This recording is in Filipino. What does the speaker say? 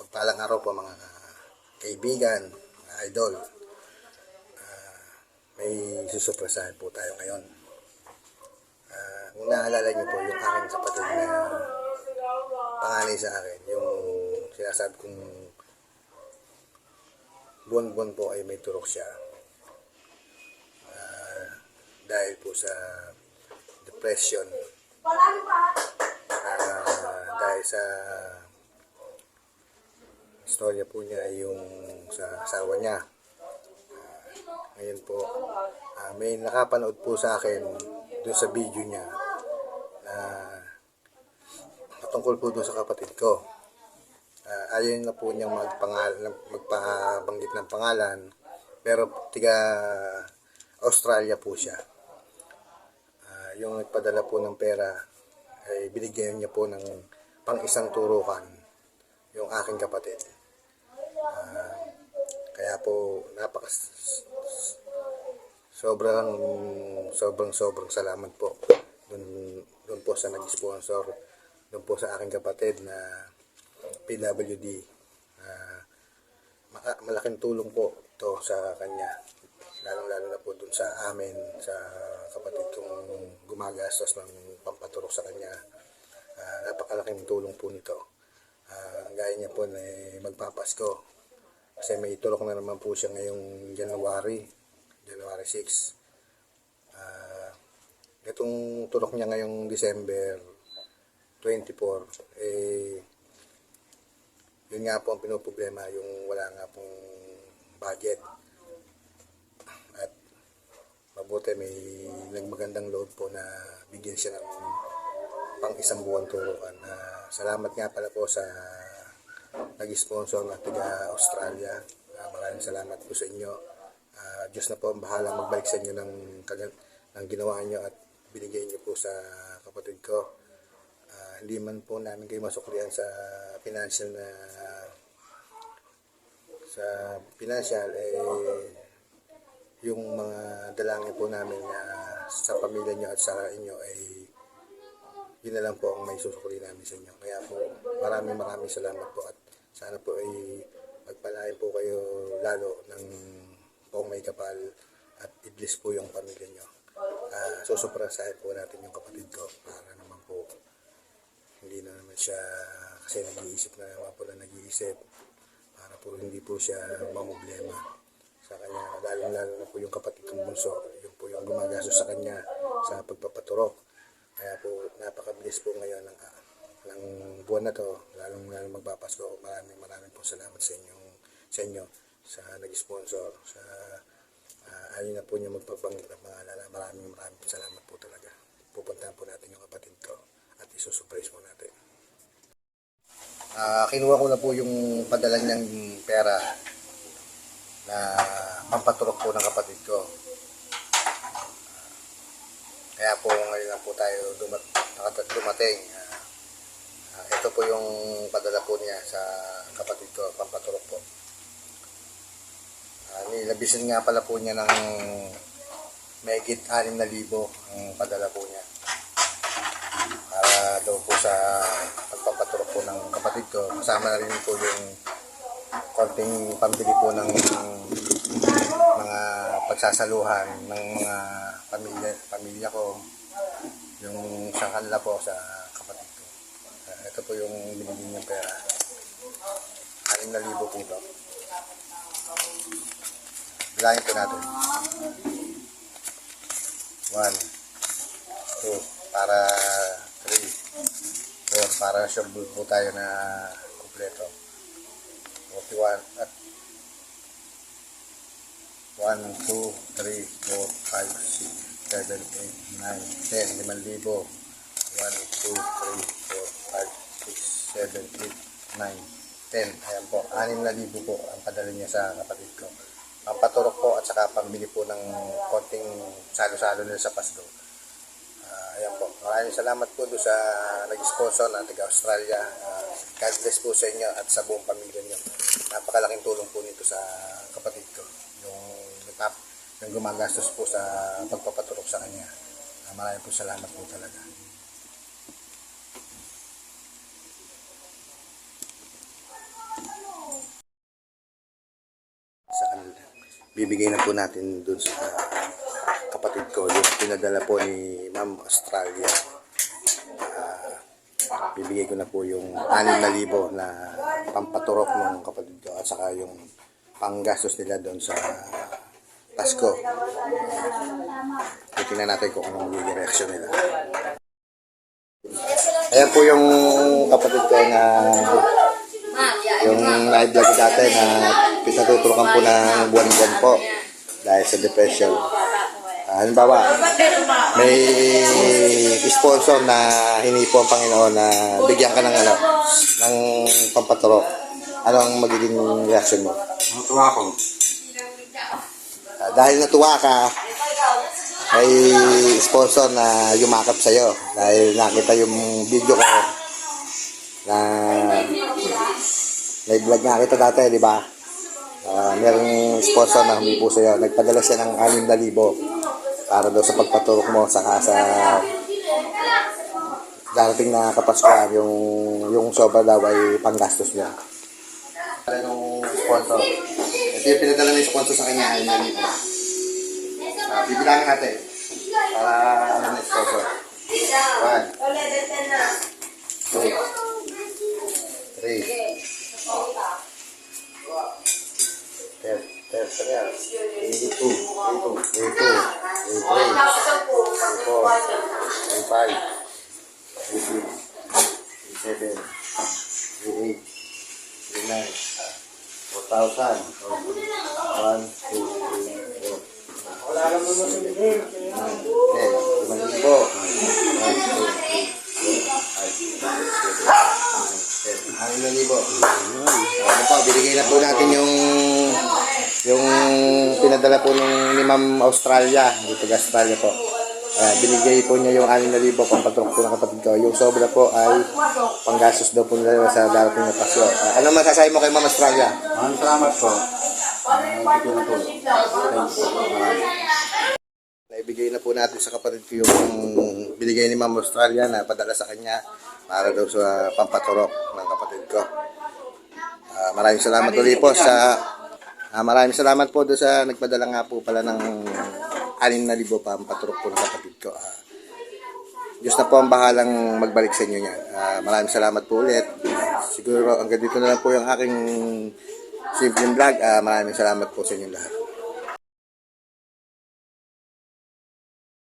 Palang araw po mga kaibigan, mga idol. May susupresahan po tayo ngayon. Kung naalala niyo po yung aking kapatid na panganay sa akin, yung sinasabi kong buwan-buwan po ay may turok siya. Dahil po sa depression, dahil sa istorya po niya ay yung sa asawa niya. Ngayon po, may nakapanood po sa akin doon sa video niya na patungkol po doon sa kapatid ko. Ayaw na po niyang magpabanggit ng pangalan, pero tiga Australia po siya. Yung nagpadala po ng pera ay binigyan niya po ng pang-isang turukan yung aking kapatid. Kaya po sobrang salamat po doon po sa nag-sponsor, doon po sa aking kapatid na PWD. Malaking tulong po ito sa kanya, lalo na po doon sa amin, sa kapatid kong gumagastos ng pampaturok sa kanya. Napakalaking tulong po nito. Gaya niya po na magpapasko kasi may turok na naman po siya ngayong January 6. Itong turok niya ngayong December 24, yun nga po ang pinoproblema, yung wala nga pong budget. At mabuti may nagmagandang loob po na bigyan siya ng pang-isang buwan turukan. Salamat nga pala po sa nag-sponsor na taga Australia. Maraming salamat po sa inyo. Diyos na po ang bahala magbalik sa inyo ng ginawa nyo at binigay nyo po sa kapatid ko. Hindi man po namin kayo masuklian sa financial yung mga dalangin po namin sa pamilya nyo at sa inyo ay yun na lang po ang may susukli namin sa inyo. Kaya po maraming salamat po at sana po ay pagpalain po kayo lalo ng pong may kapal at i-bless po yung pamilya nyo. Susuprasahin po natin yung kapatid ko para naman po hindi na naman siya, kasi nag-iisip na naman po na nag-iisip, para po hindi po siya mamoblema sa kanya, lalo na po yung kapatid kong bunso, yun po yung gumagastos sa kanya sa pagpapaturok. Kaya po napaka-bless po ngayon ng buwan na to, lalong magpapasko. Maraming po salamat sa inyo sa nag-sponsor, sa ayaw na po niya magpabanggit ng pangalan. Maraming salamat po talaga. Pupuntahan po natin yung kapatid ko at isusurprise po natin. Kinuha ko na po yung padala niyang pera na pampaturok po ng kapatid ko. Kaya po ngayon lang po tayo dumating. Ito po yung padala po niya sa kapatid ko, pampaturok po. Nilabisin nga pala po niya ng mahigit 6,000 ang padala po niya. Para daw po sa pagpapaturok po ng kapatid ko. Kasama na rin po yung konting pambili po ng mga pagsasaluhan ng mga pamilya ko. Yung sa kanila po sa kapatid ko. Ito po yung binigyan niyang pera. 6,000 po ito. Bilangin po natin. 1, 2, para 3, 4, para sure po tayo na kompleto. 41 at 1, 2, 3, 4, 5, 6, 7, 8, 9, 10, 5,000. 1, 2, 3, 4, 5, 6, 7, 8, 9, 10. Ayan po, 6,000 po ang padala niya sa kapatid ko. Pampaturok po at saka pambili po ng konting salo-salo nila sa Pasko. Ayan po, maraming salamat po doon sa nag-sponsor na taga Australia. God bless po sa inyo at sa buong pamilya niyo. Napakalaking tulong po nito sa kapatid ko. Yung gumagastos po sa pagpapaturok sa kanya. Maraming po salamat po talaga. bibigay na po natin dun sa kapatid ko. Yung pinadala po ni Ma'am Australia. Bibigay ko na po yung 6,000 na pampaturok ng kapatid ko at saka yung panggastos nila doon sa Pasko. Tingnan natin kung anong magiging reaksyon nila. Ayan po yung kapatid ko na yung na-vlog dati na pinatuturukan po ng buwan-buwan po dahil sa depression. Halimbawa, may sponsor na hinipo ang Panginoon na bigyan ka ng pampaturok. Ano ang magiging reaction mo? Natuwa ako. Dahil natuwa ka, may sponsor na yumakap sa'yo. Dahil nakita yung video ko na vlog nga kita dati, di ba? Merong sponsor na humipo sa'yo. Nagpadala siya ng 6,000 para daw sa pagpaturok mo saka sa darating na Kapaskuhan, yung sobra daw ay panggastos niya. Anong sponsor? Ito yung pinadala ng sponsor sa kanya, 6,000. Bibilangin natin para ano na sponsor. 1, 2, 3, Ano po, binigay na po natin yung pinadala po ni Ma'am Australia, dito sa Australia po. Binigay po niya yung 6,000 pampaturok po ng kapatid ko. Yung sobra po ay panggastos daw po nila sa darating na Pasko. Ano masasabi mo kay Ma'am Australia? Maraming salamat po. Naibigay na po natin sa kapatid ko yung binigay ni Ma'am Australia na padala sa kanya para daw sa pampaturok ng kapatid ko. Maraming salamat ulit po sa maraming salamat po doon sa nagpadala nga po pala ng 6,000 pampaturok po ng kapatid ko. Diyos na po ang bahalang magbalik sa inyo niyan. Maraming salamat po ulit. Siguro hanggang dito na lang po yung aking simpleng vlog. Maraming salamat po sa inyo lahat.